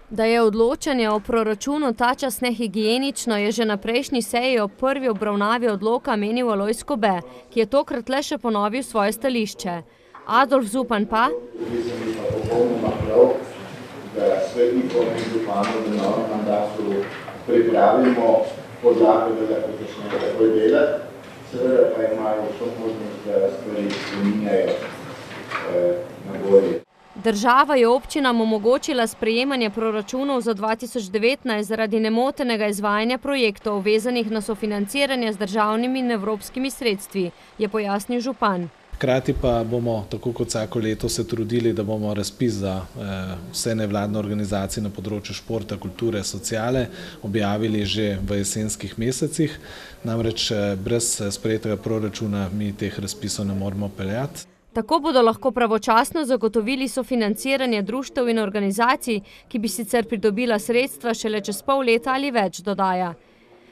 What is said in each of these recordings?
Da je odločanje o proračunu tačas nehigienično, je že na prejšnji seji ob prvi obravnavi odloka menil Alojz Kobe, ki je tokrat le še ponovil svoje stališče. Adolf Zupan pa? Mislim, da je popolnoma prav, da svetnikom in županom v novem mandatu pripravimo podlago, da lahko začnejo takoj delati. Seveda pa imajo vso možnost, da stvari spreminjajo na bolje. Država je občinam omogočila sprejemanje proračunov za 2019 zaradi nemotenega izvajanja projektov, vezanih na sofinanciranje z državnimi in evropskimi sredstvi, je pojasnil župan. Hkrati pa bomo, tako kot vsako leto, se trudili, da bomo razpis za vse nevladne organizacije na področju športa, kulture, sociale objavili že v jesenskih mesecih. Namreč brez sprejetega proračuna mi teh razpisov ne moremo peljati. Tako bodo lahko pravočasno zagotovili sofinanciranje društev in organizacij, ki bi sicer pridobila sredstva šele čez pol leta ali več, dodaja.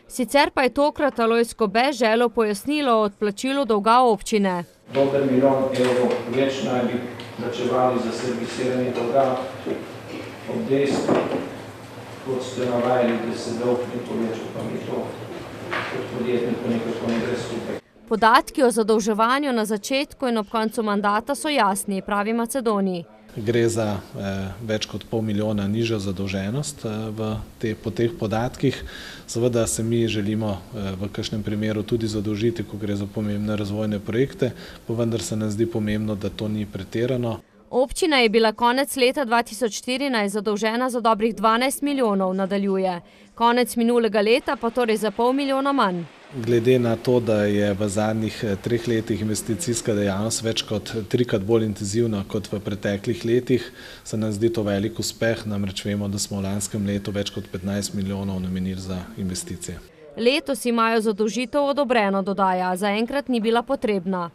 Sicer pa je tokrat Alojz Kobe želel pojasnilo o odplačilu dolga občine. Dober milijon evrov več naj bi plačevali za servisiranje dolga. Ob dejstvu, kot ste navajali, da se dolg ni povečal, pa mi to kot podjetniku nekako ne gre skupaj. Podatki o zadolževanju na začetku in ob koncu mandata so jasni, pravi Macedoniji. Gre za več kot pol milijona nižjo zadolženost po teh podatkih. Seveda se mi želimo v kakšnem primeru tudi zadolžiti, ko gre za pomembne razvojne projekte, pa vendar se nam zdi pomembno, da to ni pretirano. Občina je bila konec leta 2014 zadolžena za dobrih 12 milijonov, nadaljuje. Konec minulega leta pa torej za pol milijona manj. Glede na to, da je v zadnjih 3 letih investicijska dejavnost več kot 3-krat bolj intenzivna kot v preteklih letih, se nam zdi to velik uspeh, namreč vemo, da smo v lanskem letu več kot 15 milijonov namenili za investicije. Letos imajo zadolžitev odobreno, dodaja, zaenkrat ni bila potrebna.